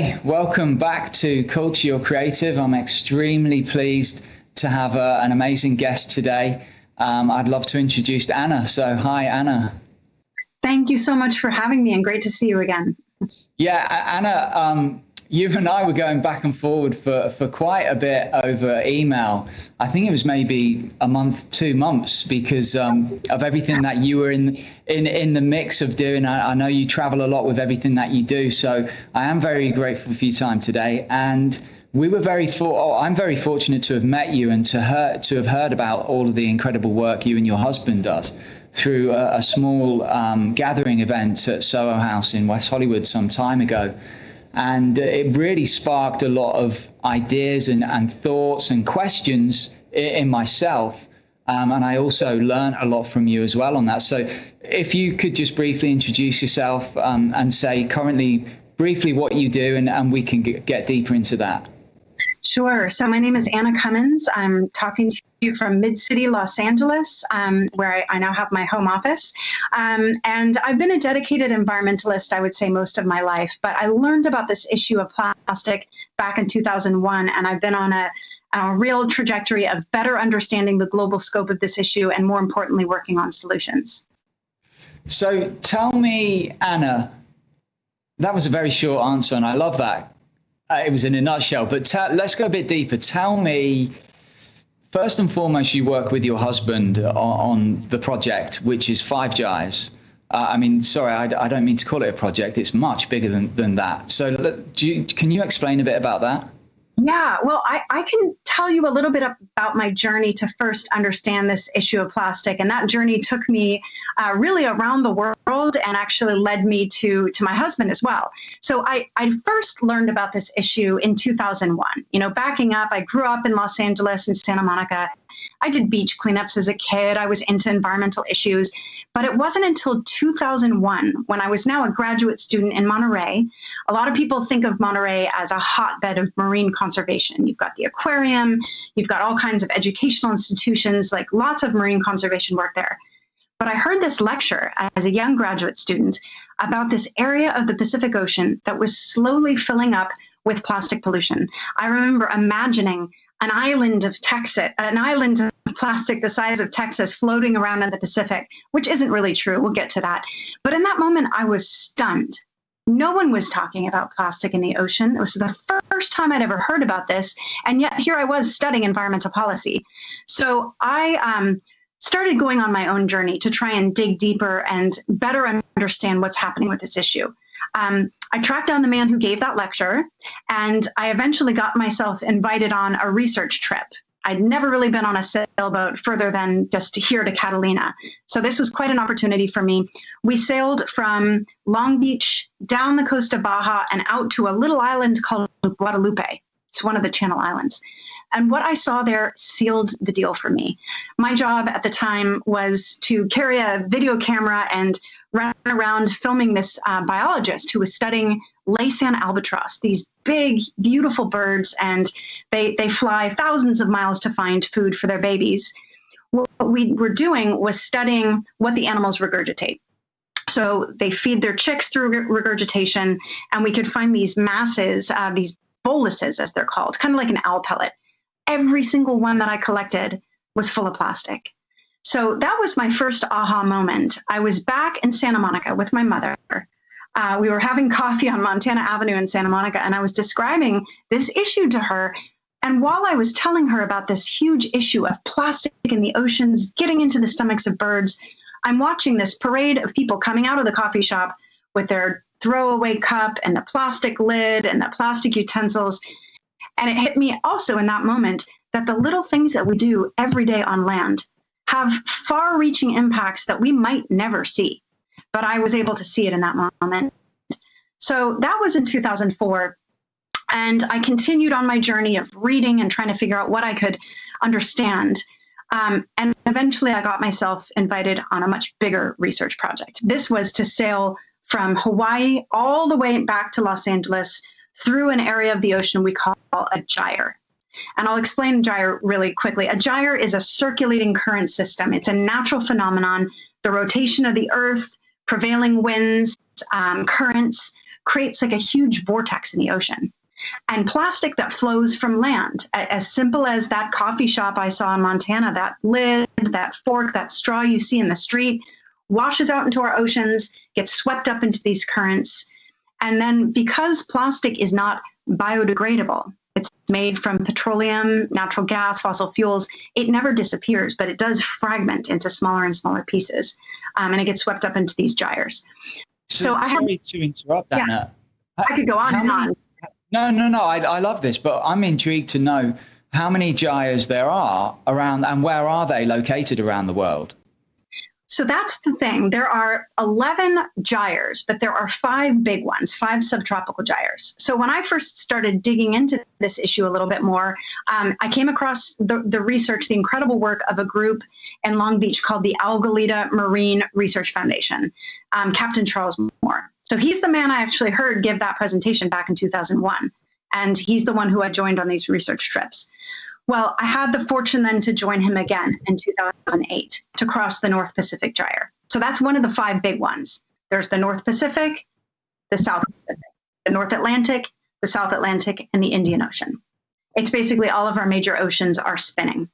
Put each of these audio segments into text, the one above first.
Okay, welcome back to Culture Your Creative. I'm extremely pleased to have an amazing guest today. I'd love to introduce Anna. So hi, Anna. Thank you so much for having me, and great to see you again. Yeah, Anna, you and I were going back and forward for quite a bit over email. I think it was maybe a month, 2 months, because of everything that you were in the mix of doing. I know you travel a lot with everything that you do, so I am very grateful for your time today. And we were I'm very fortunate to have met you and to have heard about all of the incredible work you and your husband does through a small gathering event at Soho House in West Hollywood some time ago. And it really sparked a lot of ideas and thoughts and questions in myself. And I also learned a lot from you as well on that. So if you could just briefly introduce yourself and say currently briefly what you do, and we can get deeper into that. Sure. So my name is Anna Cummins. I'm talking to you from Mid-City, Los Angeles, where I now have my home office. And I've been a dedicated environmentalist, I would say, most of my life. But I learned about this issue of plastic back in 2001, and I've been on a real trajectory of better understanding the global scope of this issue and, more importantly, working on solutions. So tell me, Anna, that was a very short answer, and I love that. It was in a nutshell, but let's go a bit deeper. Tell me, first and foremost, you work with your husband on the project, which is 5 Gyres. I don't mean to call it a project. It's much bigger than that. So can you explain a bit about that? Yeah, well, I can tell you a little bit about my journey to first understand this issue of plastic. And that journey took me really around the world and actually led me to my husband as well. So I first learned about this issue in 2001. Backing up, I grew up in Los Angeles and Santa Monica. I did beach cleanups as a kid. I was into environmental issues. But it wasn't until 2001, when I was now a graduate student in Monterey. A lot of people think of Monterey as a hotbed of marine conservation. You've got the aquarium, you've got all kinds of educational institutions, like lots of marine conservation work there. But I heard this lecture as a young graduate student about this area of the Pacific Ocean that was slowly filling up with plastic pollution. I remember imagining an island of plastic the size of Texas floating around in the Pacific, which isn't really true. We'll get to that. But in that moment, I was stunned. No one was talking about plastic in the ocean. It was the first time I'd ever heard about this. And yet here I was studying environmental policy. So I started going on my own journey to try and dig deeper and better understand what's happening with this issue. I tracked down the man who gave that lecture, and I eventually got myself invited on a research trip. I'd never really been on a sailboat further than just here to Catalina. So this was quite an opportunity for me. We sailed from Long Beach down the coast of Baja and out to a little island called Guadalupe. It's one of the Channel Islands. And what I saw there sealed the deal for me. My job at the time was to carry a video camera and run around filming this biologist who was studying Laysan albatross, these big, beautiful birds, and they fly thousands of miles to find food for their babies. What we were doing was studying what the animals regurgitate. So they feed their chicks through regurgitation, and we could find these masses, these boluses, as they're called, kind of like an owl pellet. Every single one that I collected was full of plastic. So that was my first aha moment. I was back in Santa Monica with my mother. We were having coffee on Montana Avenue in Santa Monica, and I was describing this issue to her. And while I was telling her about this huge issue of plastic in the oceans getting into the stomachs of birds, I'm watching this parade of people coming out of the coffee shop with their throwaway cup and the plastic lid and the plastic utensils. And it hit me also in that moment that the little things that we do every day on land have far-reaching impacts that we might never see. But I was able to see it in that moment. So that was in 2004. And I continued on my journey of reading and trying to figure out what I could understand. And eventually I got myself invited on a much bigger research project. This was to sail from Hawaii all the way back to Los Angeles through an area of the ocean we call a gyre. And I'll explain gyre really quickly. A gyre is a circulating current system. It's a natural phenomenon. The rotation of the Earth, prevailing winds, currents creates like a huge vortex in the ocean. And plastic that flows from land, as simple as that coffee shop I saw in Montana, that lid, that fork, that straw you see in the street, washes out into our oceans, gets swept up into these currents. And then because plastic is not biodegradable, it's made from petroleum, natural gas, fossil fuels, it never disappears, but it does fragment into smaller and smaller pieces. And it gets swept up into these gyres. So sorry to interrupt, Anna. Yeah, I could go on and on. No. I love this, but I'm intrigued to know how many gyres there are around and where are they located around the world? So that's the thing. There are 11 gyres, but there are 5 big ones, 5 subtropical gyres. So when I first started digging into this issue a little bit more, I came across the research, the incredible work of a group in Long Beach called the Algolita Marine Research Foundation, Captain Charles Moore. So he's the man I actually heard give that presentation back in 2001. And he's the one who I joined on these research trips. Well, I had the fortune then to join him again in 2008 to cross the North Pacific Gyre. So that's one of the 5 big ones. There's the North Pacific, the South Pacific, the North Atlantic, the South Atlantic, and the Indian Ocean. It's basically all of our major oceans are spinning.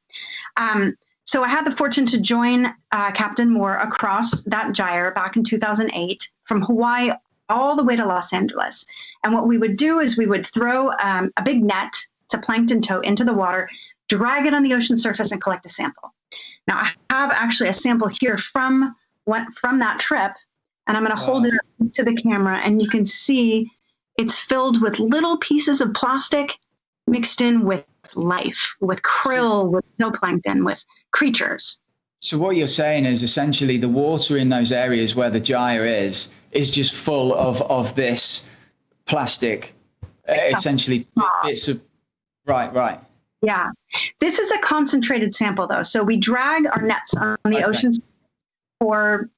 So I had the fortune to join Captain Moore across that gyre back in 2008 from Hawaii all the way to Los Angeles. And what we would do is we would throw a big net to plankton tow into the water, drag it on the ocean surface, and collect a sample. Now, I have actually a sample here from that trip, and I'm going to hold it up to the camera, and you can see it's filled with little pieces of plastic mixed in with life, with krill, with zooplankton, with creatures. So what you're saying is essentially the water in those areas where the gyre is just full of this plastic, essentially bits of. Right. Yeah. This is a concentrated sample, though. So we drag our nets on the ocean for,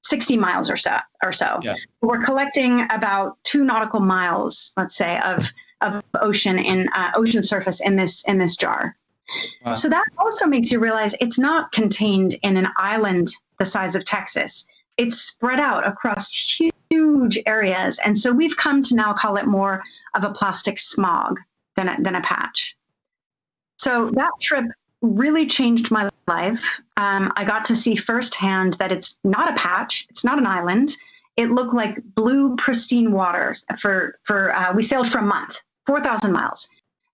60 miles or so. Yeah. We're collecting about 2 nautical miles, let's say, of ocean in ocean surface in this jar. Wow. So that also makes you realize it's not contained in an island the size of Texas. It's spread out across huge areas. And so we've come to now call it more of a plastic smog than a patch. So that trip really changed my life. I got to see firsthand that it's not a patch. It's not an island. It looked like blue, pristine waters we sailed for a month, 4,000 miles.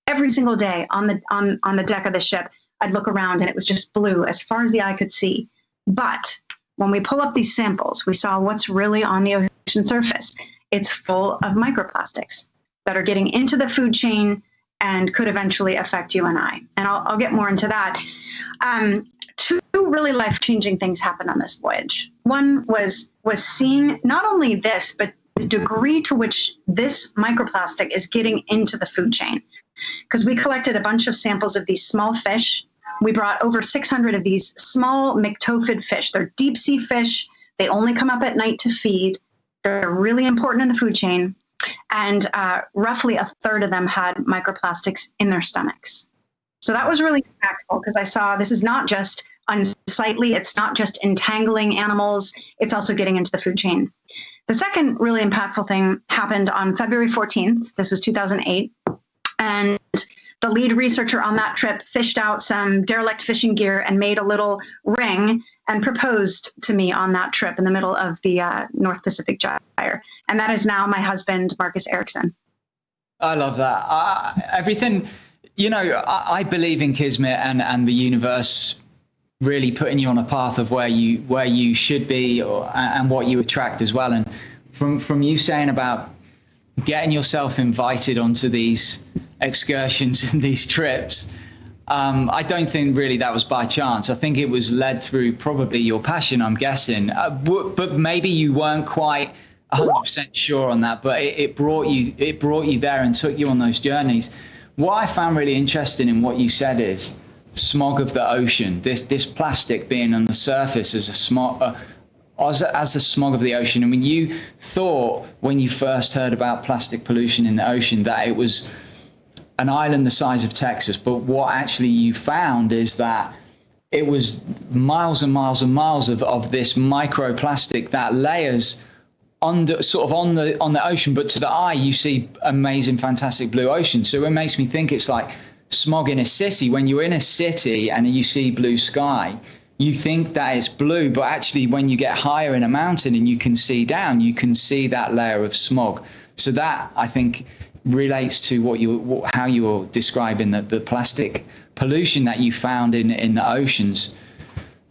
Every single day on the deck of the ship, I'd look around and it was just blue as far as the eye could see. But when we pull up these samples, we saw what's really on the ocean surface. It's full of microplastics that are getting into the food chain and could eventually affect you and I. And I'll get more into that. 2 really life-changing things happened on this voyage. One was seeing not only this, but the degree to which this microplastic is getting into the food chain. Because we collected a bunch of samples of these small fish. We brought over 600 of these small myctophid fish. They're deep sea fish. They only come up at night to feed. They're really important in the food chain. And roughly a third of them had microplastics in their stomachs. So that was really impactful because I saw this is not just unsightly. It's not just entangling animals. It's also getting into the food chain. The second really impactful thing happened on February 14th. This was 2008. And the lead researcher on that trip fished out some derelict fishing gear and made a little ring and proposed to me on that trip in the middle of the North Pacific Gyre. And that is now my husband, Marcus Erickson. I love that. Everything, I believe in Kismet and the universe really putting you on a path of where you should be and what you attract as well. And from you saying about getting yourself invited onto these excursions and these trips, I don't think really that was by chance. I think it was led through probably your passion, I'm guessing. But maybe you weren't quite 100% sure on that, but it brought you there and took you on those journeys. What I found really interesting in what you said is smog of the ocean, this plastic being on the surface as a smog, as the smog of the ocean. I mean, you thought when you first heard about plastic pollution in the ocean that it was an island the size of Texas, but what actually you found is that it was miles and miles and miles of this microplastic that layers under sort of on the ocean, but to the eye you see amazing, fantastic blue ocean. So it makes me think it's like smog in a city. When you're in a city and you see blue sky, you think that it's blue, but actually when you get higher in a mountain and you can see down, you can see that layer of smog. So that, I think, relates to how you're describing the plastic pollution that you found in the oceans.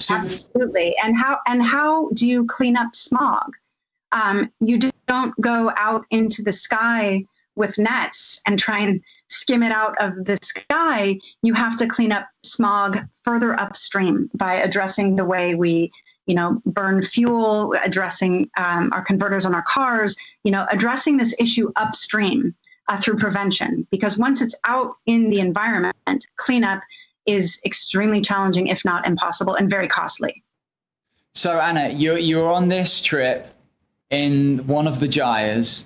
So, absolutely. And how do you clean up smog? You don't go out into the sky with nets and try and skim it out of the sky. You have to clean up smog further upstream by addressing the way we, burn fuel, addressing our converters on our cars, addressing this issue upstream through prevention. Because once it's out in the environment, cleanup is extremely challenging, if not impossible, and very costly. So Anna, you're on this trip in one of the Gyres.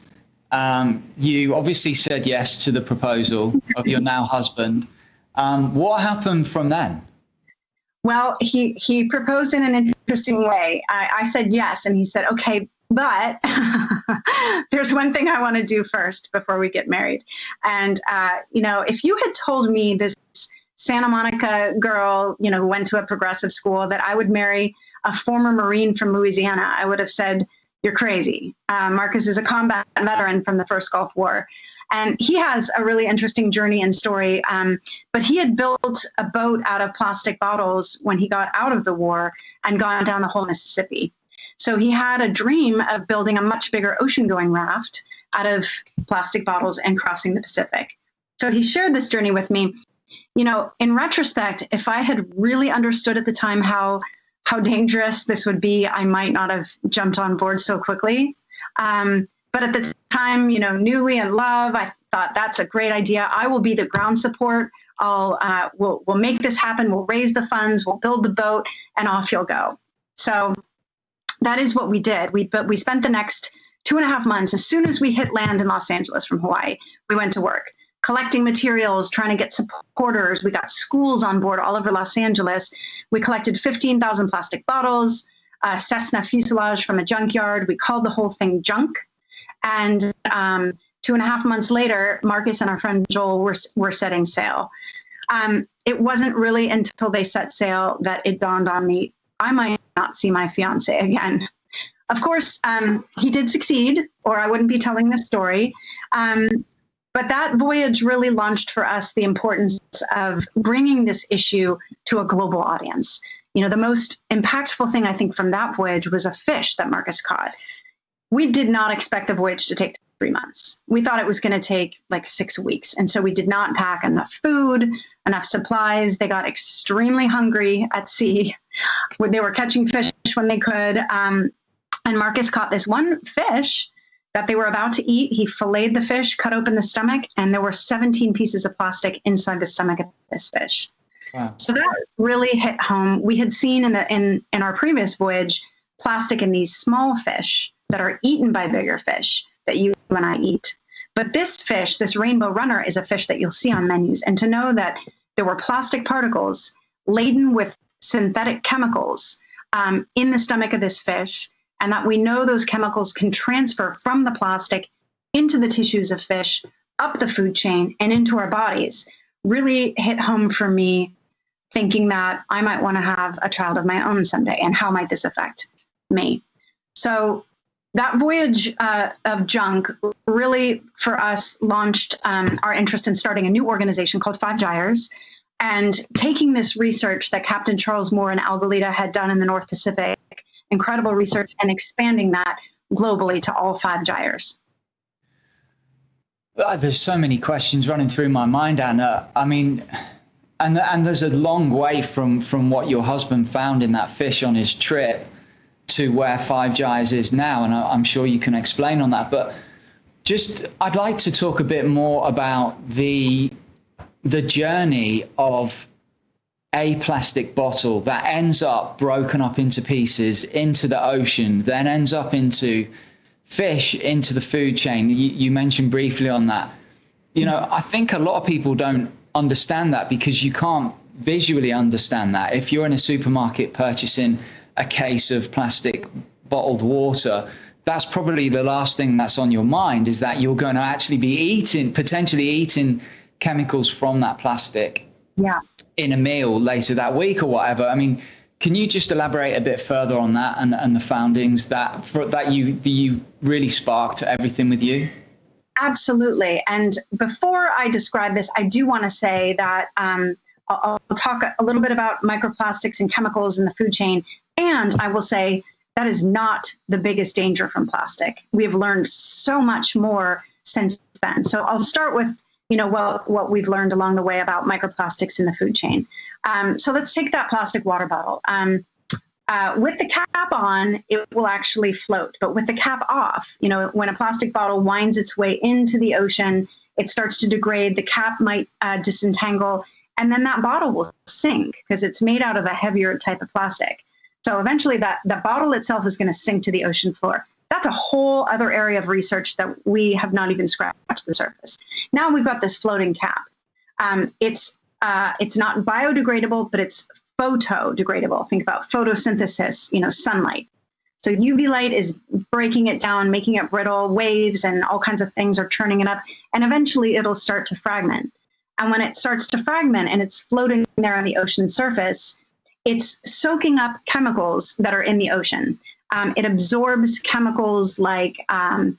You obviously said yes to the proposal of your now husband. What happened from then? Well, he proposed in an interesting way. I said yes, and he said, okay, but there's one thing I want to do first before we get married. And, if you had told me this Santa Monica girl, who went to a progressive school, that I would marry a former Marine from Louisiana, I would have said, you're crazy. Marcus is a combat veteran from the first Gulf War. And he has a really interesting journey and story. But he had built a boat out of plastic bottles when he got out of the war and gone down the whole Mississippi. So he had a dream of building a much bigger ocean-going raft out of plastic bottles and crossing the Pacific. So he shared this journey with me. In retrospect, if I had really understood at the time how dangerous this would be, I might not have jumped on board so quickly. But at the time, newly in love, I thought that's a great idea. I will be the ground support. We'll make this happen. We'll raise the funds. We'll build the boat, and off you'll go. So that is what we did. We spent the next 2.5 months. As soon as we hit land in Los Angeles from Hawaii, we went to work, collecting materials, trying to get supporters. We got schools on board all over Los Angeles. We collected 15,000 plastic bottles, Cessna fuselage from a junkyard. We called the whole thing junk. And 2.5 months later, Marcus and our friend Joel were setting sail. It wasn't really until they set sail that it dawned on me, I might not see my fiance again. Of course, he did succeed, or I wouldn't be telling this story. But that voyage really launched for us the importance of bringing this issue to a global audience. The most impactful thing I think from that voyage was a fish that Marcus caught. We did not expect the voyage to take 3 months. We thought it was going to take like 6 weeks. And so we did not pack enough food, enough supplies. They got extremely hungry at sea. They were catching fish when they could. And Marcus caught this one fish that they were about to eat. He filleted the fish, cut open the stomach, and there were 17 pieces of plastic inside the stomach of this fish. Wow. So that really hit home. We had seen in our previous voyage plastic in these small fish that are eaten by bigger fish that you and I eat. But this fish, this rainbow runner, is a fish that you'll see on menus. And to know that there were plastic particles laden with synthetic chemicals in the stomach of this fish, and that we know those chemicals can transfer from the plastic into the tissues of fish, up the food chain, and into our bodies, really hit home for me, thinking that I might want to have a child of my own someday, and how might this affect me? So that voyage of junk really, for us, launched our interest in starting a new organization called 5 Gyres, and taking this research that Captain Charles Moore and Algolita had done in the North Pacific, incredible research, and expanding that globally to all 5 Gyres. There's so many questions running through my mind, Anna. I mean, and there's a long way from what your husband found in that fish on his trip to where 5 Gyres is now, and I'm sure you can explain on that. But I'd like to talk a bit more about the journey of a plastic bottle that ends up broken up into pieces into the ocean, then ends up into fish, into the food chain. You mentioned briefly on that. I think a lot of people don't understand that, because you can't visually understand that. If you're in a supermarket purchasing a case of plastic bottled water, that's probably the last thing that's on your mind, is that you're going to actually be potentially eating chemicals from that plastic in a meal later that week or whatever. I mean, can you just elaborate a bit further on that and the foundings that you really sparked everything with you? Absolutely. And before I describe this, I do want to say that I'll talk a little bit about microplastics and chemicals in the food chain. And I will say that is not the biggest danger from plastic. We have learned so much more since then. So I'll start with, what we've learned along the way about microplastics in the food chain. So let's take that plastic water bottle. With the cap on, it will actually float. But with the cap off, when a plastic bottle winds its way into the ocean, it starts to degrade. The cap might disentangle, and then that bottle will sink because it's made out of a heavier type of plastic. So eventually the bottle itself is going to sink to the ocean floor. That's a whole other area of research that we have not even scratched the surface. Now we've got this floating cap. It's not biodegradable, but it's photodegradable. Think about photosynthesis, sunlight. So UV light is breaking it down, making it brittle. Waves and all kinds of things are churning it up, and eventually it'll start to fragment. And when it starts to fragment and it's floating there on the ocean surface, it's soaking up chemicals that are in the ocean. It absorbs chemicals like PCBs,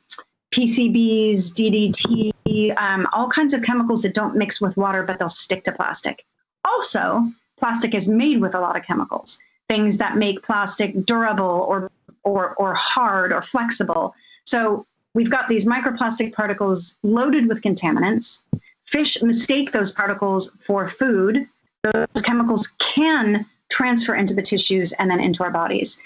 DDT, all kinds of chemicals that don't mix with water, but they'll stick to plastic. Also, plastic is made with a lot of chemicals, things that make plastic durable or hard or flexible. So we've got these microplastic particles loaded with contaminants. Fish mistake those particles for food. Those chemicals can transfer into the tissues and then into our bodies.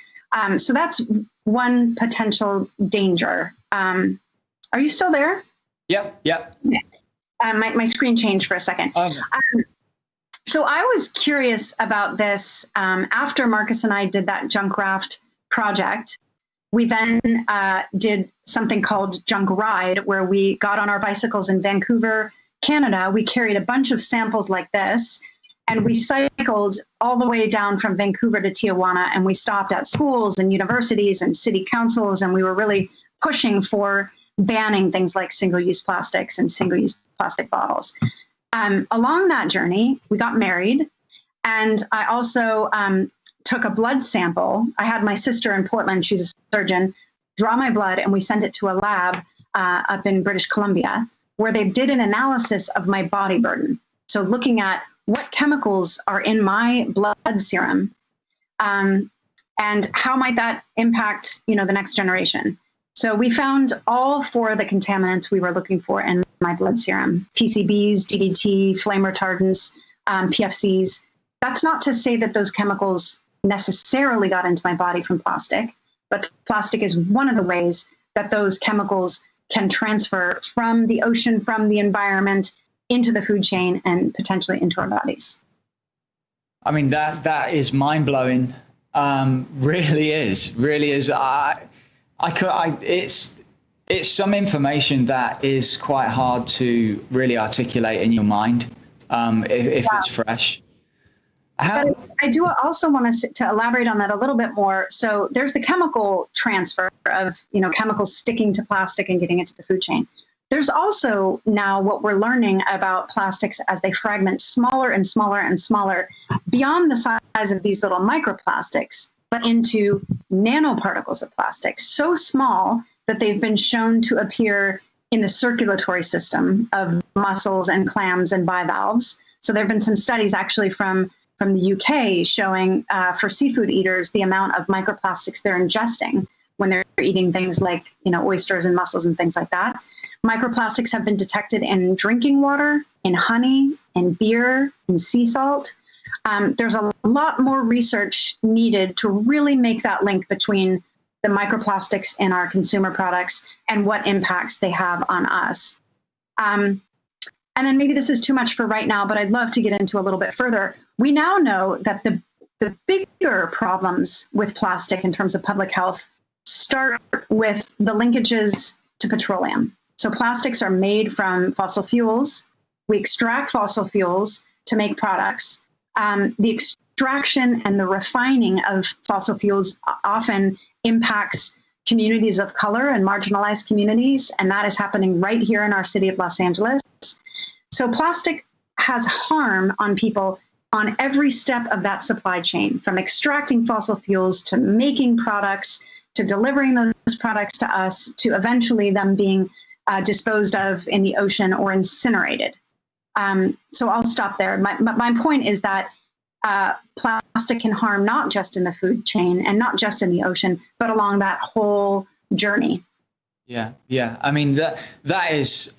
So that's one potential danger. Are you still there? Yep. My screen changed for a second. So I was curious about this after Marcus and I did that junk raft project. We then did something called Junk Ride, where we got on our bicycles in Vancouver, Canada. We carried a bunch of samples like this, and we cycled all the way down from Vancouver to Tijuana, and we stopped at schools and universities and city councils, and we were really pushing for banning things like single-use plastics and single-use plastic bottles. Along that journey, we got married, and I also took a blood sample. I had my sister in Portland, she's a surgeon, draw my blood, and we sent it to a lab up in British Columbia, where they did an analysis of my body burden. So looking at what chemicals are in my blood serum, and how might that impact, the next generation. So we found all 4 of the contaminants we were looking for in my blood serum: PCBs, DDT, flame retardants, PFCs. That's not to say that those chemicals necessarily got into my body from plastic, but plastic is one of the ways that those chemicals can transfer from the ocean, from the environment, into the food chain and potentially into our bodies. I mean, that is mind-blowing. Really is. It's some information that is quite hard to really articulate in your mind if it's fresh. But I do also want to elaborate on that a little bit more. So there's the chemical transfer of chemicals sticking to plastic and getting into the food chain. There's also now what we're learning about plastics as they fragment smaller and smaller and smaller beyond the size of these little microplastics, but into nanoparticles of plastic, so small that they've been shown to appear in the circulatory system of mussels and clams and bivalves. So there have been some studies actually from the UK showing for seafood eaters the amount of microplastics they're ingesting when they're eating things like oysters and mussels and things like that. Microplastics have been detected in drinking water, in honey, in beer, in sea salt. There's a lot more research needed to really make that link between the microplastics in our consumer products and what impacts they have on us. And then maybe this is too much for right now, but I'd love to get into a little bit further. We now know that the bigger problems with plastic in terms of public health start with the linkages to petroleum. So plastics are made from fossil fuels. We extract fossil fuels to make products. The extraction and the refining of fossil fuels often impacts communities of color and marginalized communities, and that is happening right here in our city of Los Angeles. So plastic has harm on people on every step of that supply chain, from extracting fossil fuels to making products, to delivering those products to us, to eventually them being disposed of in the ocean or incinerated. So I'll stop there. My point is that plastic can harm not just in the food chain and not just in the ocean, but along that whole journey. Yeah. I mean, that is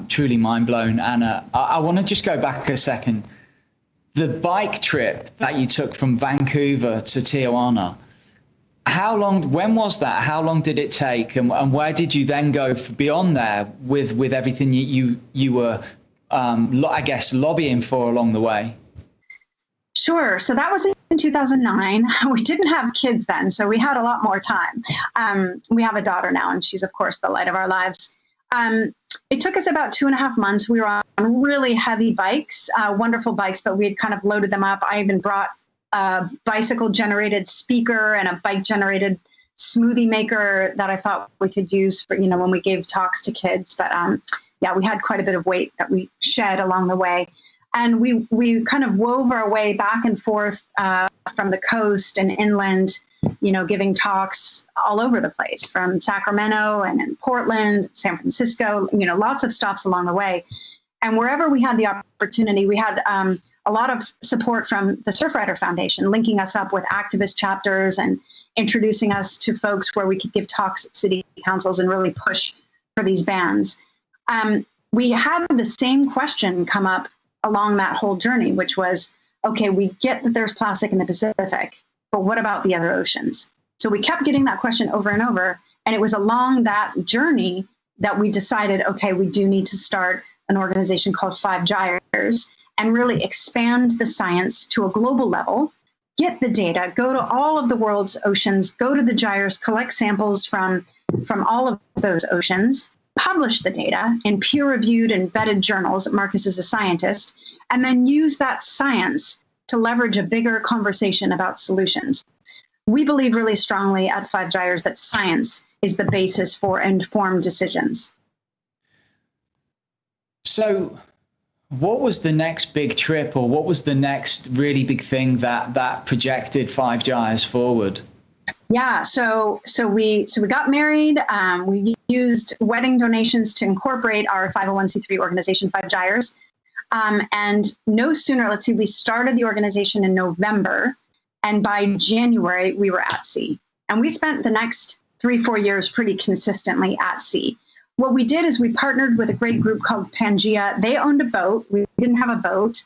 truly mind blown, Anna. I want to just go back a second. The bike trip that you took from Vancouver to Tijuana, when was that? How long did it take? And where did you then go beyond there with everything you were, I guess, lobbying for along the way? Sure. So that was in 2009. We didn't have kids then, so we had a lot more time. We have a daughter now, and she's, of course, the light of our lives. It took us about 2.5 months. We were on really heavy bikes, wonderful bikes, but we had kind of loaded them up. I even brought a bicycle-generated speaker and a bike-generated smoothie maker that I thought we could use for, when we gave talks to kids. But yeah, we had quite a bit of weight that we shed along the way. And we kind of wove our way back and forth from the coast and inland, giving talks all over the place, from Sacramento and in Portland, San Francisco, lots of stops along the way. And wherever we had the opportunity, we had a lot of support from the Surfrider Foundation, linking us up with activist chapters and introducing us to folks where we could give talks at city councils and really push for these bans. We had the same question come up along that whole journey, which was, okay, we get that there's plastic in the Pacific, but what about the other oceans? So we kept getting that question over and over. And it was along that journey that we decided, okay, we do need to start an organization called Gyres and really expand the science to a global level, get the data, go to all of the world's oceans, go to the gyres, collect samples from all of those oceans, publish the data in peer-reviewed and vetted journals. Marcus is a scientist, and then use that science to leverage a bigger conversation about solutions. We believe really strongly at Gyres that science is the basis for informed decisions. So what was the next big trip, or what was the next really big thing that projected Gyres forward? Yeah, so we got married. We used wedding donations to incorporate our 501c3 organization, Gyres. And no sooner, we started the organization in November, and by January we were at sea. And we spent the next 3-4 years pretty consistently at sea. What we did is we partnered with a great group called Pangea. They owned a boat. We didn't have a boat.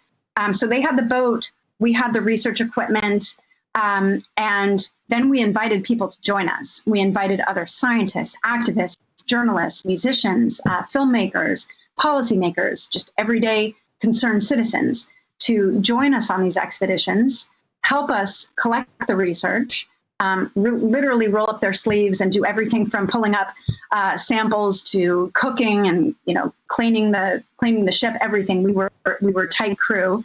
So they had the boat. We had the research equipment. And then we invited people to join us. We invited other scientists, activists, journalists, musicians, filmmakers, policymakers, just everyday concerned citizens to join us on these expeditions, help us collect the research, literally roll up their sleeves and do everything from pulling up samples to cooking and cleaning the ship, everything. We were a tight crew.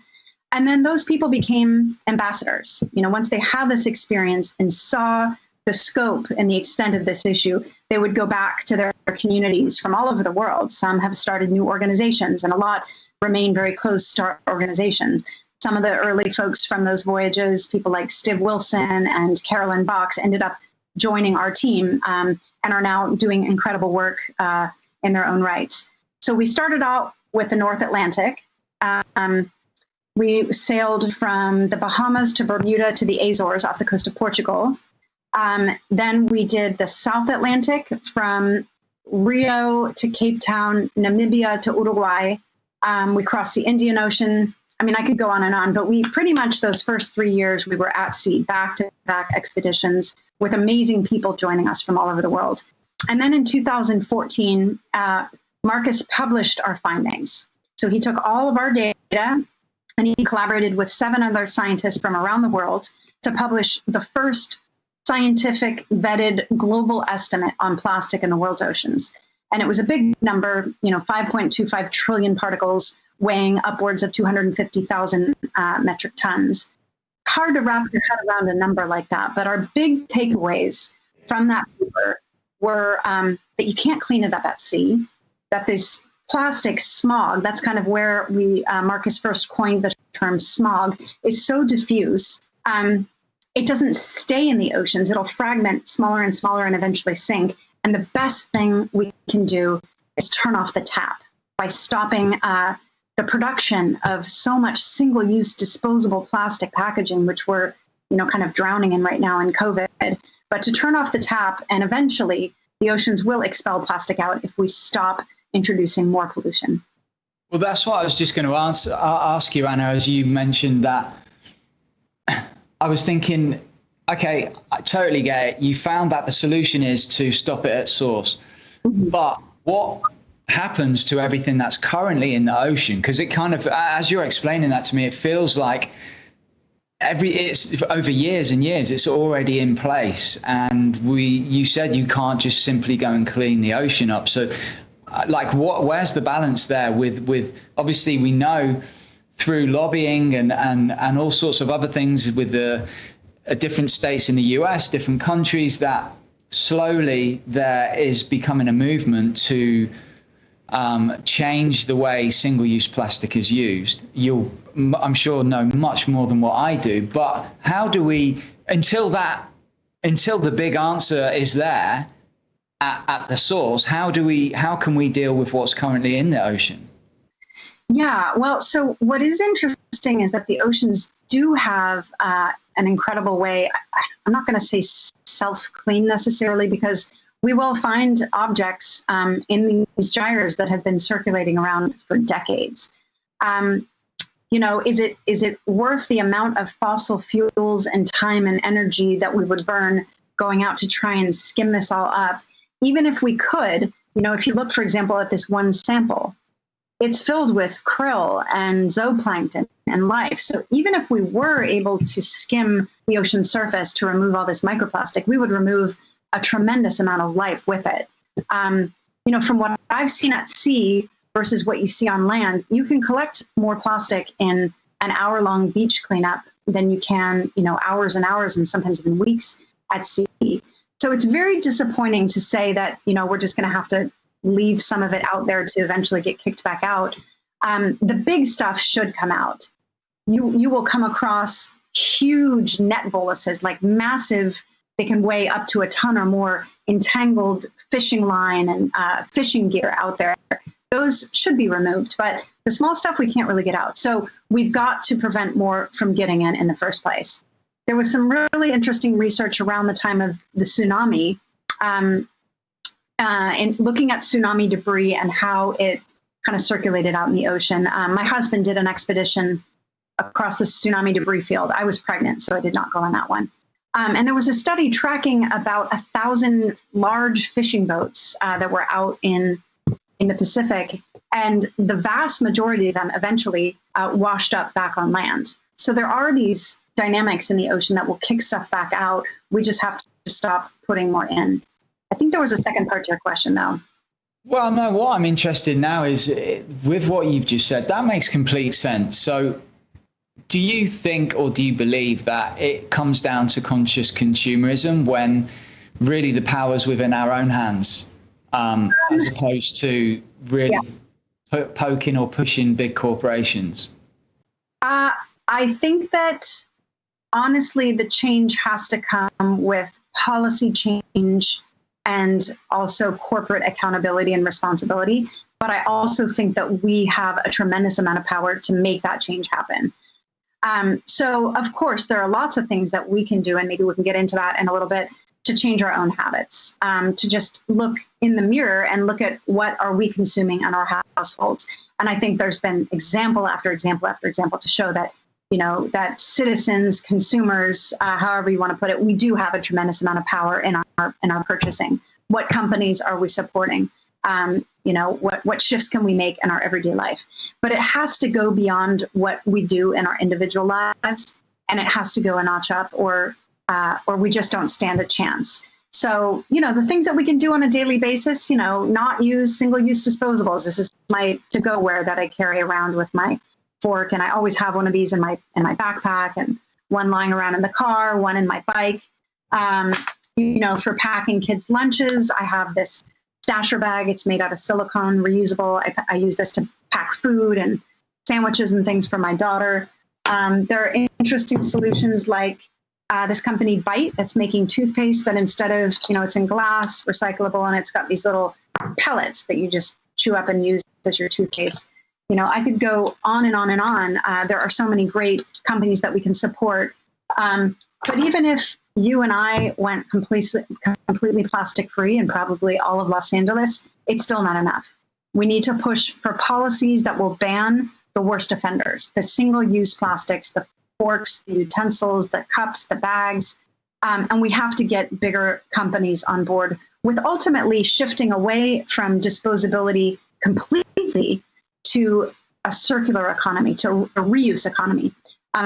And then those people became ambassadors. Once they had this experience and saw the scope and the extent of this issue, they would go back to their communities from all over the world. Some have started new organizations, and a lot remain very close to our organizations. Some of the early folks from those voyages, people like Stiv Wilson and Carolyn Box, ended up joining our team and are now doing incredible work in their own rights. So we started out with the North Atlantic. We sailed from the Bahamas to Bermuda to the Azores off the coast of Portugal. Then we did the South Atlantic from Rio to Cape Town, Namibia to Uruguay. We crossed the Indian Ocean. I mean, I could go on and on, but we pretty much those first 3 years, we were at sea, back-to-back expeditions with amazing people joining us from all over the world. And then in 2014, Marcus published our findings. So he took all of our data and he collaborated with 7 other scientists from around the world to publish the first scientific vetted global estimate on plastic in the world's oceans. And it was a big number, 5.25 trillion particles weighing upwards of 250,000 metric tons. It's hard to wrap your head around a number like that, but our big takeaways from that paper were that you can't clean it up at sea, that this plastic smog, that's kind of where Marcus first coined the term smog, is so diffuse. It doesn't stay in the oceans. It'll fragment smaller and smaller and eventually sink. And the best thing we can do is turn off the tap by stopping the production of so much single-use disposable plastic packaging, which we're, kind of drowning in right now in COVID. But to turn off the tap, and eventually the oceans will expel plastic out if we stop introducing more pollution. Well, that's what I was just going to ask you, Anna, as you mentioned that. I was thinking, okay, I totally get it. You found that the solution is to stop it at source. Mm-hmm. But what happens to everything that's currently in the ocean? Because it kind of, as you're explaining that to me, it feels like it's over years and years, it's already in place. And you said you can't just simply go and clean the ocean up. So where's the balance there with obviously we know through lobbying and all sorts of other things with the different states in the US, different countries, that slowly there is becoming a movement to change the way single-use plastic is used. I'm sure know much more than what I do, but how do we, until the big answer is there at the source, how can we deal with what's currently in the ocean? Yeah, well, so what is interesting is that the oceans do have an incredible way. I'm not going to say self-clean necessarily, because we will find objects in these gyres that have been circulating around for decades. Is it worth the amount of fossil fuels and time and energy that we would burn going out to try and skim this all up? Even if we could, if you look, for example, at this one sample, it's filled with krill and zooplankton and life. So even if we were able to skim the ocean surface to remove all this microplastic, we would remove a tremendous amount of life with it. From what I've seen at sea versus what you see on land, you can collect more plastic in an hour-long beach cleanup than you can, hours and hours and sometimes even weeks at sea. So it's very disappointing to say that, we're just going to have to leave some of it out there to eventually get kicked back out. The big stuff should come out. You will come across huge net boluses, like massive, they can weigh up to a ton or more, entangled fishing line and fishing gear out there. Those should be removed, but the small stuff we can't really get out. So we've got to prevent more from getting in the first place. There was some really interesting research around the time of the tsunami, and looking at tsunami debris and how it kind of circulated out in the ocean. My husband did an expedition across the tsunami debris field. I was pregnant, so I did not go on that one. And there was a study tracking about 1,000 large fishing boats that were out in the Pacific, and the vast majority of them eventually washed up back on land. So there are these dynamics in the ocean that will kick stuff back out. We just have to stop putting more in. I think there was a second part to your question, though. Well, no, what I'm interested now is with what you've just said, that makes complete sense. So do you think, or do you believe that it comes down to conscious consumerism when really the power's within our own hands, as opposed to really poking or pushing big corporations? I think that honestly, the change has to come with policy change and also corporate accountability and responsibility. But I also think that we have a tremendous amount of power to make that change happen. So, of course, there are lots of things that we can do, and maybe we can get into that in a little bit, to change our own habits, to just look in the mirror and look at what are we consuming in our households. And I think there's been example after example after example to show that, that citizens, consumers, however you want to put it, we do have a tremendous amount of power in our purchasing. What companies are we supporting? What shifts can we make in our everyday life? But it has to go beyond what we do in our individual lives, and it has to go a notch up, or we just don't stand a chance. So, the things that we can do on a daily basis, not use single-use disposables. This is my to-go-ware that I carry around with my fork, and I always have one of these in my backpack, and one lying around in the car, one in my bike. for packing kids' lunches, I have this stasher bag. It's made out of silicone, reusable. I use this to pack food and sandwiches and things for my daughter. There are interesting solutions like this company Bite that's making toothpaste that instead of, it's in glass, recyclable, and it's got these little pellets that you just chew up and use as your toothpaste. I could go on and on and on. There are so many great companies that we can support. But even if you and I went completely plastic free, and probably all of Los Angeles, it's still not enough. We need to push for policies that will ban the worst offenders, the single-use plastics, the forks, the utensils, the cups, the bags. And we have to get bigger companies on board with ultimately shifting away from disposability completely to a circular economy, to a reuse economy.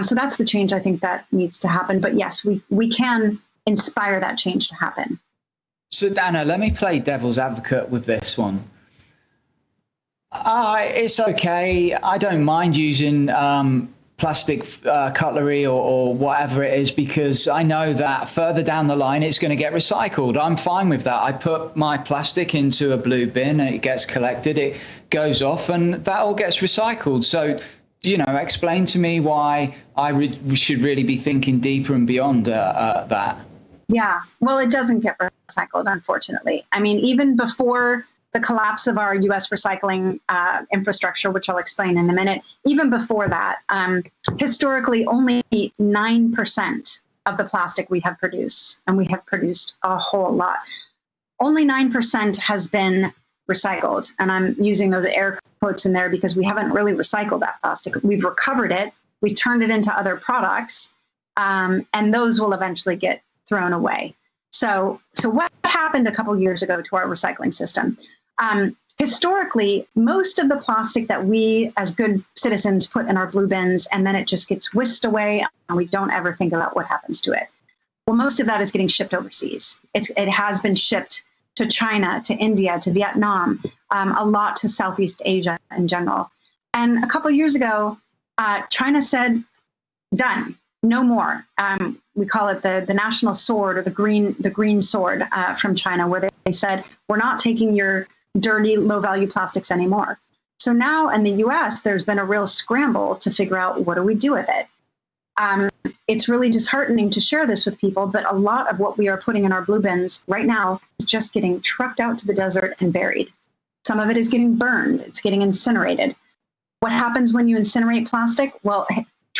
So that's the change I think that needs to happen. But yes, we can inspire that change to happen. So Anna, let me play devil's advocate with this one. It's okay. I don't mind using plastic cutlery or whatever it is, because I know that further down the line, it's going to get recycled. I'm fine with that. I put my plastic into a blue bin and it gets collected, it goes off, and that all gets recycled. So, explain to me why we should really be thinking deeper and beyond that. Yeah, well, it doesn't get recycled, unfortunately. I mean, even before the collapse of our U.S. recycling infrastructure, which I'll explain in a minute, even before that, historically, only 9% of the plastic we have produced, and we have produced a whole lot, only 9% has been recycled. And I'm using those air quotes in there because we haven't really recycled that plastic. We've recovered it, we turned it into other products, and those will eventually get thrown away. So what happened a couple years ago to our recycling system? Historically, most of the plastic that we as good citizens put in our blue bins, and then it just gets whisked away and we don't ever think about what happens to it. Well, most of that is getting shipped overseas. It has been shipped to China, to India, to Vietnam, a lot to Southeast Asia in general. And a couple of years ago, China said, done, no more. We call it the national sword, or the green sword from China, where they said, we're not taking your dirty, low-value plastics anymore. So now in the US, there's been a real scramble to figure out, what do we do with it? It's really disheartening to share this with people, but a lot of what we are putting in our blue bins right now is just getting trucked out to the desert and buried. Some of it is getting burned. It's getting incinerated. What happens when you incinerate plastic? Well,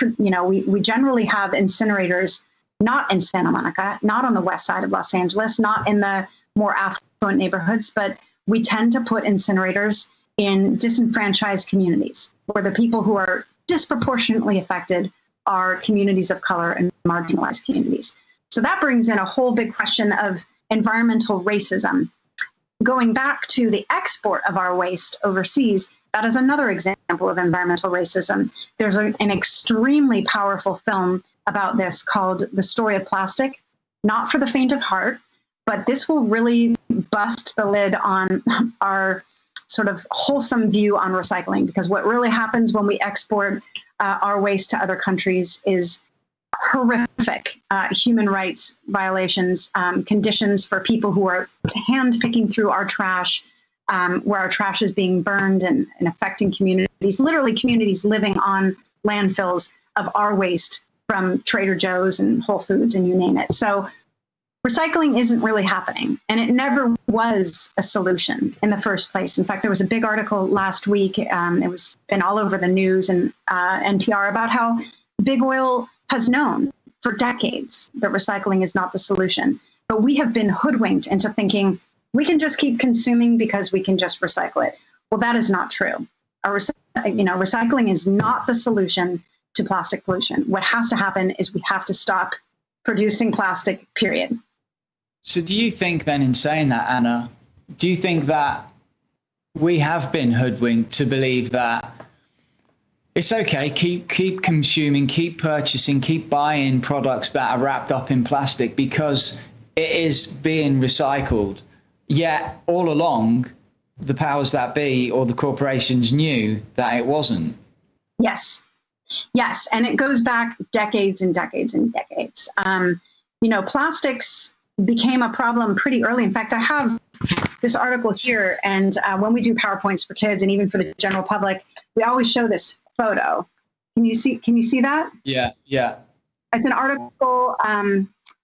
we generally have incinerators not in Santa Monica, not on the west side of Los Angeles, not in the more affluent neighborhoods, but we tend to put incinerators in disenfranchised communities, where the people who are disproportionately affected are communities of color and marginalized communities. So that brings in a whole big question of environmental racism. Going back to the export of our waste overseas, that is another example of environmental racism. There's an extremely powerful film about this called The Story of Plastic, not for the faint of heart, but this will really bust the lid on our sort of wholesome view on recycling, because what really happens when we export our waste to other countries is horrific human rights violations, conditions for people who are hand-picking through our trash, where our trash is being burned and affecting communities, literally communities living on landfills of our waste from Trader Joe's and Whole Foods and you name it. So recycling isn't really happening, and it never was a solution in the first place. In fact, there was a big article last week, it was been all over the news and NPR, about how big oil has known for decades that recycling is not the solution. But we have been hoodwinked into thinking we can just keep consuming because we can just recycle it. Well, that is not true. Recycling is not the solution to plastic pollution. What has to happen is we have to stop producing plastic, period. So do you think then, in saying that, Anna, do you think that we have been hoodwinked to believe that it's okay, keep consuming, keep purchasing, keep buying products that are wrapped up in plastic because it is being recycled? Yet all along, the powers that be or the corporations knew that it wasn't. Yes. And it goes back decades and decades and decades. Plastics became a problem pretty early. In fact, I have this article here, and when we do PowerPoints for kids and even for the general public, we always show this photo. Can you see that? Yeah, yeah. It's an article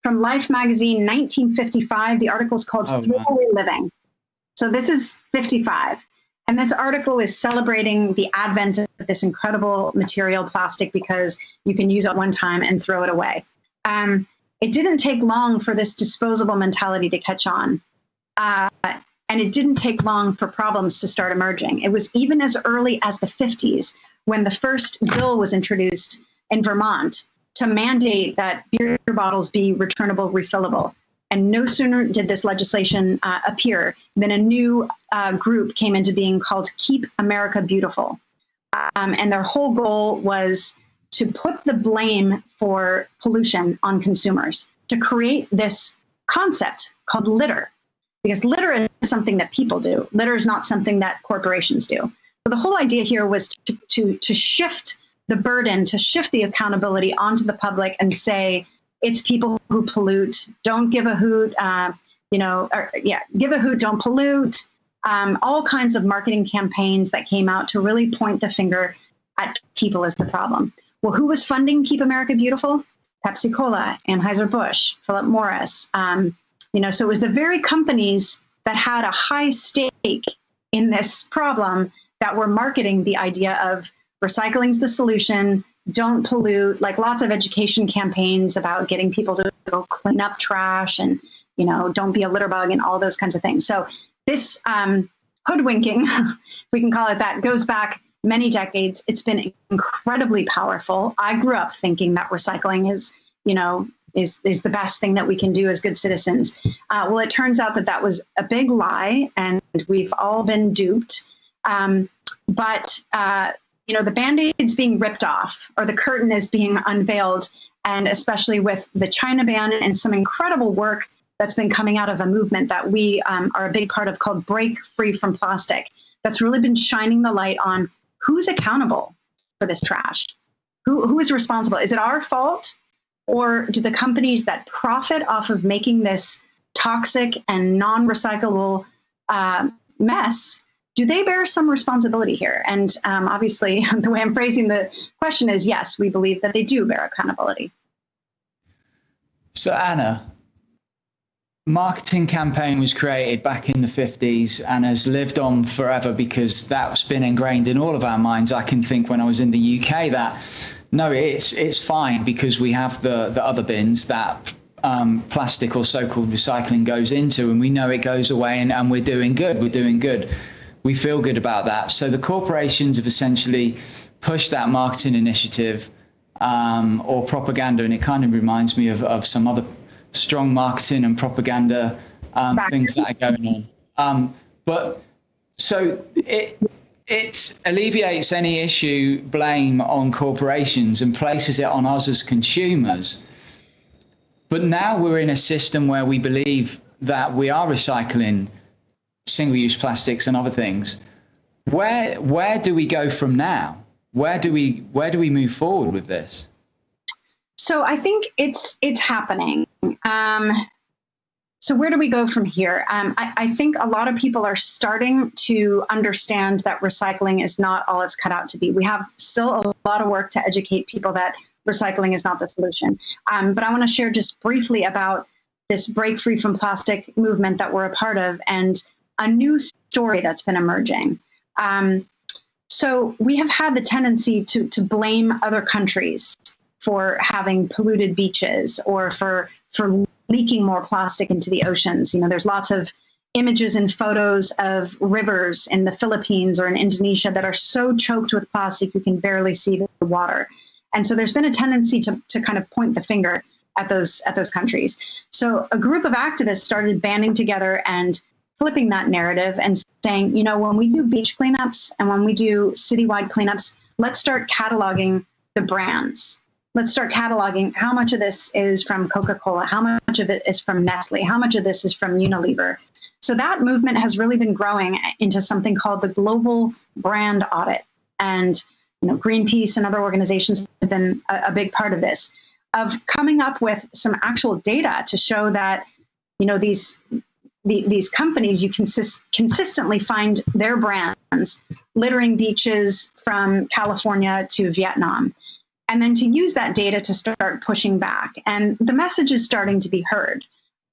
from Life magazine, 1955. The article is called Throwaway Living. So this is 55. And this article is celebrating the advent of this incredible material, plastic, because you can use it one time and throw it away. It didn't take long for this disposable mentality to catch on. And it didn't take long for problems to start emerging. It was even as early as the 50s when the first bill was introduced in Vermont to mandate that beer bottles be returnable, refillable. And no sooner did this legislation appear than a new group came into being called Keep America Beautiful. And their whole goal was to put the blame for pollution on consumers, to create this concept called litter. Because litter is something that people do. Litter is not something that corporations do. So the whole idea here was to shift the burden, to shift the accountability onto the public and say, it's people who pollute. Don't give a hoot, give a hoot, don't pollute. All kinds of marketing campaigns that came out to really point the finger at people as the problem. Well, who was funding Keep America Beautiful? Pepsi Cola, Anheuser-Busch, Philip Morris. So it was the very companies that had a high stake in this problem that were marketing the idea of recycling's the solution, don't pollute, like lots of education campaigns about getting people to go clean up trash and, don't be a litter bug and all those kinds of things. So this hoodwinking, we can call it that, goes back many decades. It's been incredibly powerful. I grew up thinking that recycling is the best thing that we can do as good citizens. Well, it turns out that was a big lie, and we've all been duped. But the Band-Aid's being ripped off, or the curtain is being unveiled, and especially with the China ban and some incredible work that's been coming out of a movement that we are a big part of called Break Free from Plastic, that's really been shining the light on who's accountable for this trash. Who is responsible? Is it our fault? Or do the companies that profit off of making this toxic and non-recyclable mess, do they bear some responsibility here? And obviously, the way I'm phrasing the question is, yes, we believe that they do bear accountability. So Anna, marketing campaign was created back in the 50s and has lived on forever because that's been ingrained in all of our minds. I can think when I was in the UK that, no, it's fine because we have the other bins that plastic or so-called recycling goes into, and we know it goes away, and we're doing good. We feel good about that. So the corporations have essentially pushed that marketing initiative or propaganda, and it kind of reminds me of some other strong marketing and propaganda things that are going on. But so it alleviates any issue, blame on corporations, and places it on us as consumers. But now we're in a system where we believe that we are recycling single-use plastics and other things. Where do we go from now? Where do we move forward with this? So I think it's happening. So where do we go from here? I think a lot of people are starting to understand that recycling is not all it's cut out to be. We have still a lot of work to educate people that recycling is not the solution. But I want to share just briefly about this Break Free from Plastic movement that we're a part of and a new story that's been emerging. So we have had the tendency to blame other countries for having polluted beaches or for leaking more plastic into the oceans. There's lots of images and photos of rivers in the Philippines or in Indonesia that are so choked with plastic you can barely see the water. And so there's been a tendency to kind of point the finger at those countries. So a group of activists started banding together and flipping that narrative and saying, when we do beach cleanups and when we do citywide cleanups, let's start cataloging the brands. Let's start cataloging how much of this is from Coca-Cola, how much of it is from Nestle, how much of this is from Unilever. So that movement has really been growing into something called the Global Brand Audit. And Greenpeace and other organizations have been a big part of this, of coming up with some actual data to show that these companies, you consistently find their brands littering beaches from California to Vietnam. And then to use that data to start pushing back. And the message is starting to be heard.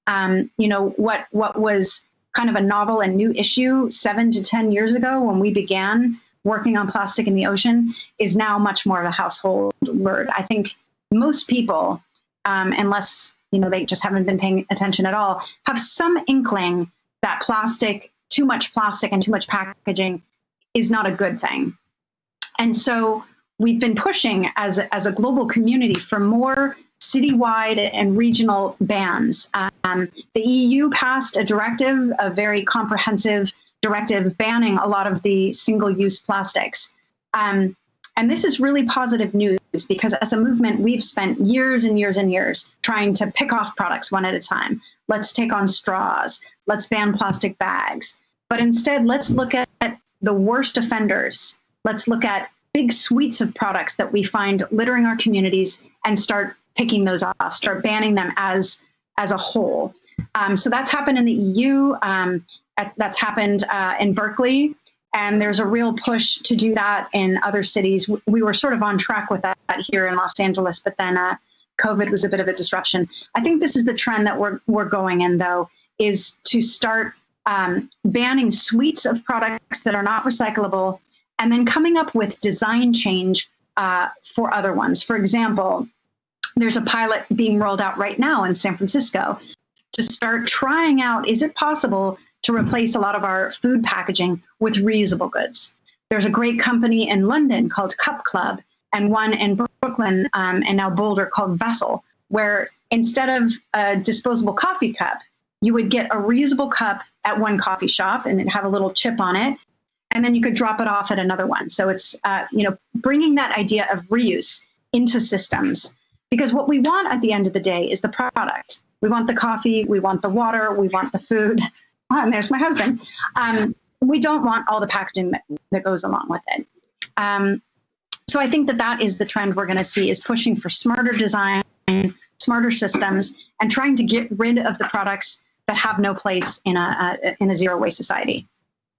What was kind of a novel and new issue 7 to 10 years ago when we began working on plastic in the ocean is now much more of a household word. I think most people, unless they just haven't been paying attention at all, have some inkling that too much plastic and too much packaging is not a good thing. And so we've been pushing as a global community for more citywide and regional bans. The EU passed a very comprehensive directive banning a lot of the single-use plastics. And this is really positive news because as a movement, we've spent years and years and years trying to pick off products one at a time. Let's take on straws. Let's ban plastic bags. But instead, let's look at the worst offenders. Let's look at big suites of products that we find littering our communities and start picking those off, start banning them as a whole. So that's happened in the EU. That's happened in Berkeley. And there's a real push to do that in other cities. We were sort of on track with that here in Los Angeles, but then COVID was a bit of a disruption. I think this is the trend that we're going in, though, is to start banning suites of products that are not recyclable and then coming up with design change for other ones. For example, there's a pilot being rolled out right now in San Francisco to start trying out, is it possible to replace a lot of our food packaging with reusable goods? There's a great company in London called Cup Club and one in Brooklyn and now Boulder called Vessel, where instead of a disposable coffee cup, you would get a reusable cup at one coffee shop and it'd have a little chip on it. And then you could drop it off at another one. So it's, bringing that idea of reuse into systems, because what we want at the end of the day is the product. We want the coffee, we want the water, we want the food. Oh, and there's my husband. We don't want all the packaging that goes along with it. So I think that is the trend we're going to see, is pushing for smarter design, smarter systems, and trying to get rid of the products that have no place in a zero waste society.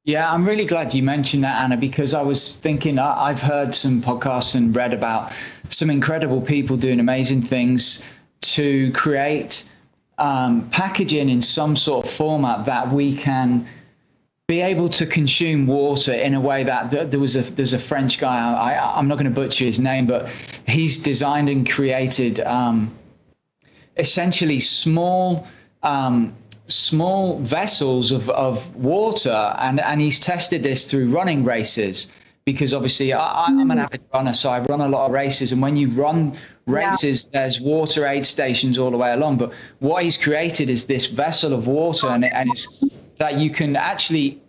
Yeah, I'm really glad you mentioned that, Anna, because I was thinking, I've heard some podcasts and read about some incredible people doing amazing things to create packaging in some sort of format that we can be able to consume water in a way that there's a French guy, I'm not going to butcher his name, but he's designed and created essentially small vessels of water, and he's tested this through running races, because obviously I'm an avid runner, so I run a lot of races, and when you run races, there's water aid stations all the way along. But what he's created is this vessel of water, and it's that you can actually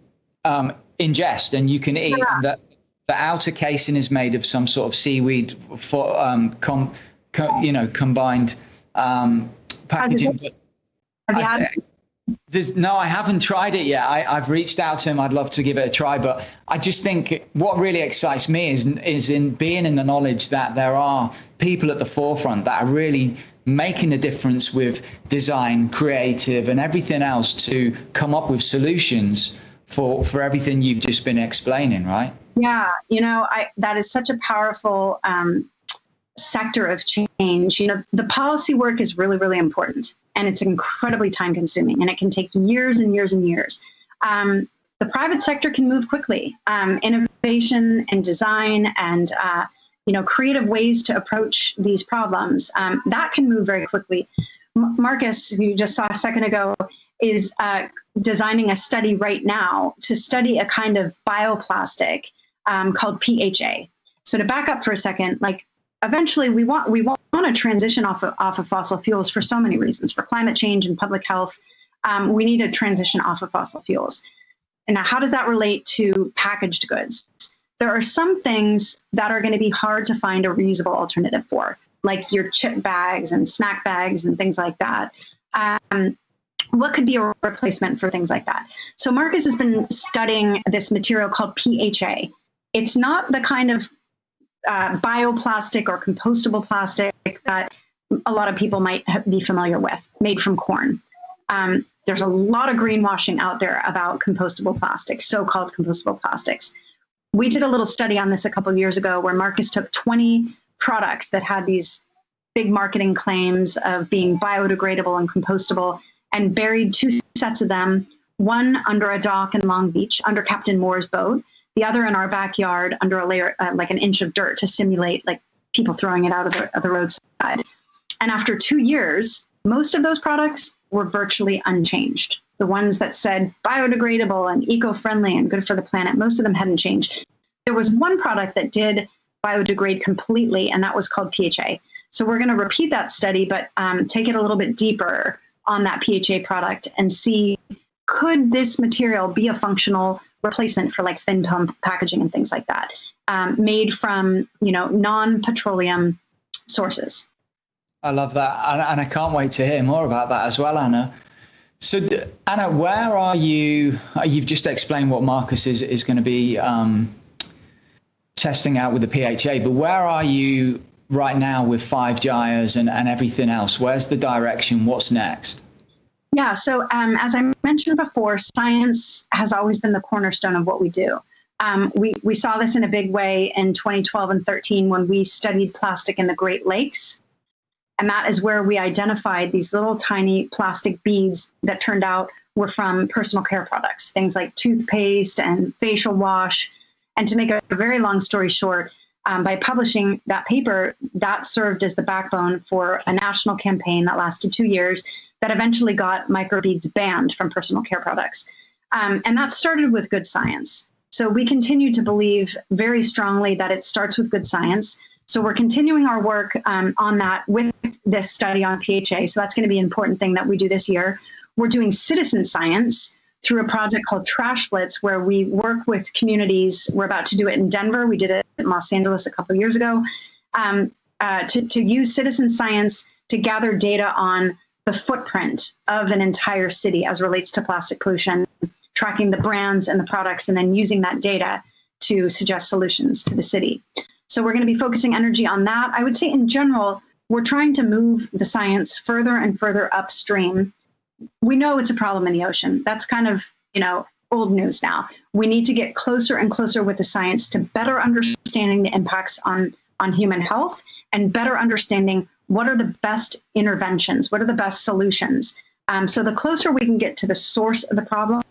ingest and you can eat. And the outer casing is made of some sort of seaweed for combined packaging. Have you had? No, I haven't tried it yet. I've reached out to him. I'd love to give it a try, but I just think what really excites me is in being in the knowledge that there are people at the forefront that are really making a difference with design, creative, and everything else to come up with solutions for everything you've just been explaining, right? Yeah, that is such a powerful sector of change. The policy work is really, really important, and it's incredibly time consuming, and it can take years and years and years. The private sector can move quickly. Innovation and design and creative ways to approach these problems, that can move very quickly. Marcus, who you just saw a second ago, is designing a study right now to study a kind of bioplastic called PHA. So to back up for a second, eventually we want to transition off of fossil fuels for so many reasons. For climate change and public health, we need to transition off of fossil fuels. And now, how does that relate to packaged goods? There are some things that are going to be hard to find a reusable alternative for, like your chip bags and snack bags and things like that. What could be a replacement for things like that? So Marcus has been studying this material called PHA. It's not the kind of bioplastic or compostable plastic that a lot of people might be familiar with, made from corn. there's a lot of greenwashing out there about compostable plastics, so-called compostable plastics. We did a little study on this a couple of years ago where Marcus took 20 products that had these big marketing claims of being biodegradable and compostable and buried 2 sets of them, one under a dock in Long Beach, under Captain Moore's boat, the other in our backyard under a layer, like an inch of dirt to simulate like people throwing it out of the roadside. And after 2 years, most of those products were virtually unchanged. The ones that said biodegradable and eco-friendly and good for the planet, most of them hadn't changed. There was one product that did biodegrade completely, and that was called PHA. So we're going to repeat that study, but take it a little bit deeper on that PHA product and see, could this material be a functional replacement for like thin film packaging and things like that, made from, non-petroleum sources. I love that. And I can't wait to hear more about that as well, Anna. So, Anna, where are you? You've just explained what Marcus is going to be testing out with the PHA, but where are you right now with 5 Gyres and everything else? Where's the direction? What's next? Yeah, so as I mentioned before, science has always been the cornerstone of what we do. We saw this in a big way in 2012 and 13 when we studied plastic in the Great Lakes. And that is where we identified these little tiny plastic beads that turned out were from personal care products, things like toothpaste and facial wash. And to make a very long story short, by publishing that paper, that served as the backbone for a national campaign that lasted 2 years that eventually got microbeads banned from personal care products. And that started with good science. So we continue to believe very strongly that it starts with good science. So we're continuing our work on that with this study on PHA. So that's going to be an important thing that we do this year. We're doing citizen science through a project called Trash Blitz, where we work with communities. We're about to do it in Denver. We did it in Los Angeles a couple of years ago, to use citizen science to gather data on the footprint of an entire city as relates to plastic pollution, tracking the brands and the products, and then using that data to suggest solutions to the city. So we're going to be focusing energy on that. I would say in general, we're trying to move the science further and further upstream. We know it's a problem in the ocean. That's kind of, old news now. We need to get closer and closer with the science to better understanding the impacts on human health and better understanding what are the best interventions, what are the best solutions. So the closer we can get to the source of the problem,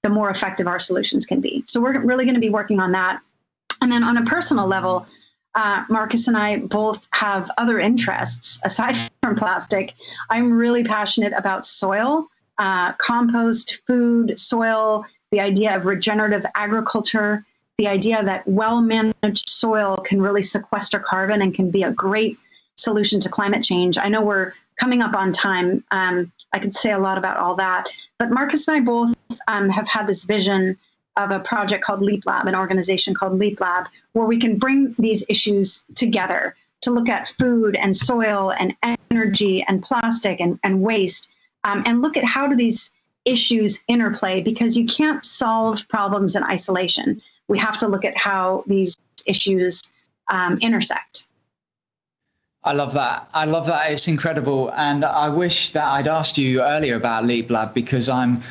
the more effective our solutions can be. So we're really going to be working on that. And then on a personal level, Marcus and I both have other interests aside from plastic. I'm really passionate about soil, compost, food, soil, the idea of regenerative agriculture, the idea that well-managed soil can really sequester carbon and can be a great solution to climate change. I know we're coming up on time. I could say a lot about all that, but Marcus and I both have had this vision of a project called Leap Lab, an organization called Leap Lab, where we can bring these issues together to look at food and soil and energy and plastic and waste, and look at how do these issues interplay, because you can't solve problems in isolation. We have to look at how these issues intersect. I love that. I love that. It's incredible. And I wish that I'd asked you earlier about Leap Lab, because I'm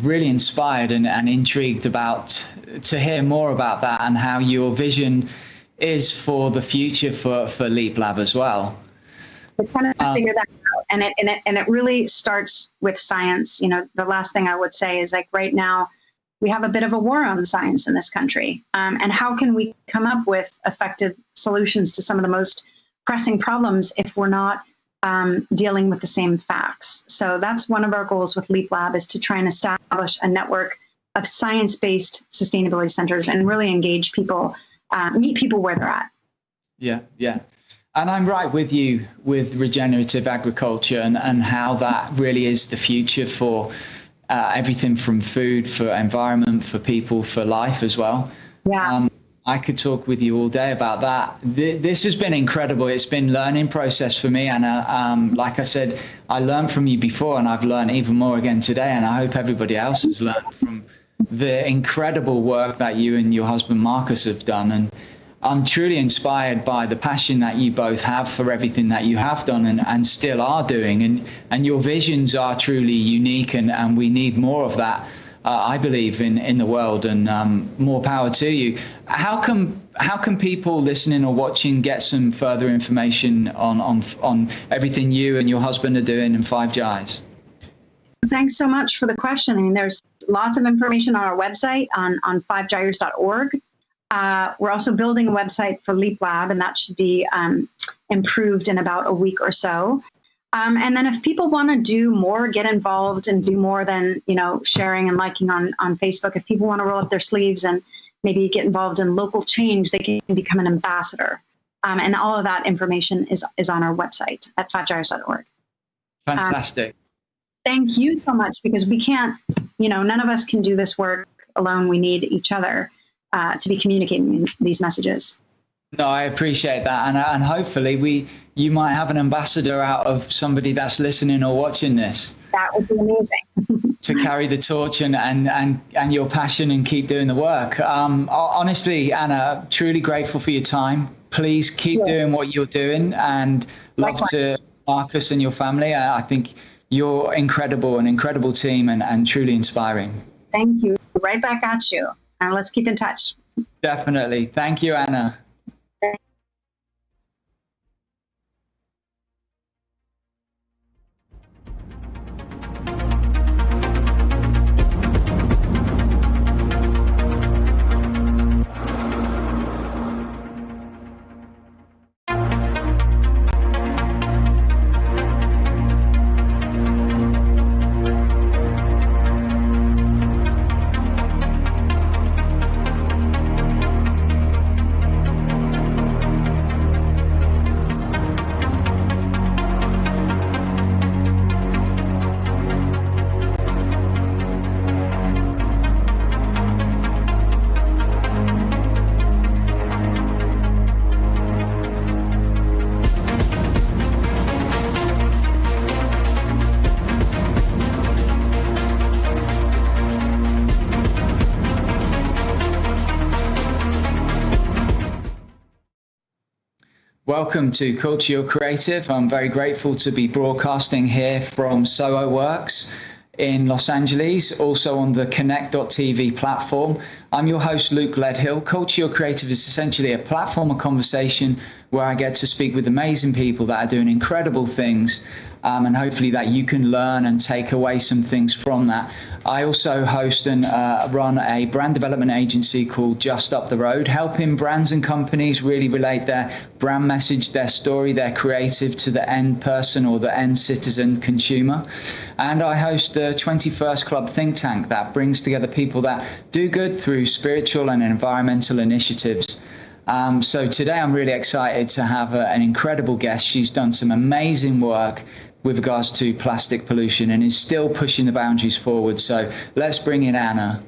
really inspired and intrigued to hear more about that and how your vision is for the future for Leap Lab as well. We're trying to figure that out, and it really starts with science. The last thing I would say is, like, right now we have a bit of a war on science in this country, and how can we come up with effective solutions to some of the most pressing problems if we're not dealing with the same facts? So that's one of our goals with Leap Lab, is to try and establish a network of science-based sustainability centers and really engage people, meet people where they're at. Yeah. And I'm right with you with regenerative agriculture and how that really is the future for everything from food, for environment, for people, for life as well. Yeah. I could talk with you all day about that. This has been incredible. It's been a learning process for me, Anna. Like I said, I learned from you before, and I've learned even more again today. And I hope everybody else has learned from the incredible work that you and your husband Marcus have done. And I'm truly inspired by the passion that you both have for everything that you have done and still are doing. And your visions are truly unique, and we need more of that, I believe, in the world, and more power to you. How can people listening or watching get some further information on everything you and your husband are doing in 5 Gyres? Thanks so much for the question. I mean, there's lots of information on our website on 5gyres.org. We're also building a website for Leap Lab, and that should be improved in about a week or so. And then if people want to do more, get involved and do more than, sharing and liking on Facebook, if people want to roll up their sleeves and maybe get involved in local change, they can become an ambassador. And all of that information is on our website at 5gyres.org. Fantastic. Thank you so much, because we can't, none of us can do this work alone. We need each other to be communicating these messages. No, I appreciate that. And hopefully you might have an ambassador out of somebody that's listening or watching this. That would be amazing. To carry the torch and your passion and keep doing the work. Honestly, Anna, truly grateful for your time. Please keep doing what you're doing, and love to Marcus and your family. I think you're incredible, an incredible team, and truly inspiring. Thank you. Right back at you. And let's keep in touch. Definitely. Thank you, Anna. Welcome to Culture Your Creative. I'm very grateful to be broadcasting here from Soho Works in Los Angeles, also on the Connect.tv platform. I'm your host, Luke Ledhill. Culture Your Creative is essentially a platform of conversation where I get to speak with amazing people that are doing incredible things, and hopefully that you can learn and take away some things from that. I also host and run a brand development agency called Just Up the Road, helping brands and companies really relate their brand message, their story, their creative to the end person or the end citizen consumer. And I host the 21st Club think tank that brings together people that do good through spiritual and environmental initiatives. So today I'm really excited to have an incredible guest. She's done some amazing work with regards to plastic pollution and is still pushing the boundaries forward. So let's bring in Anna.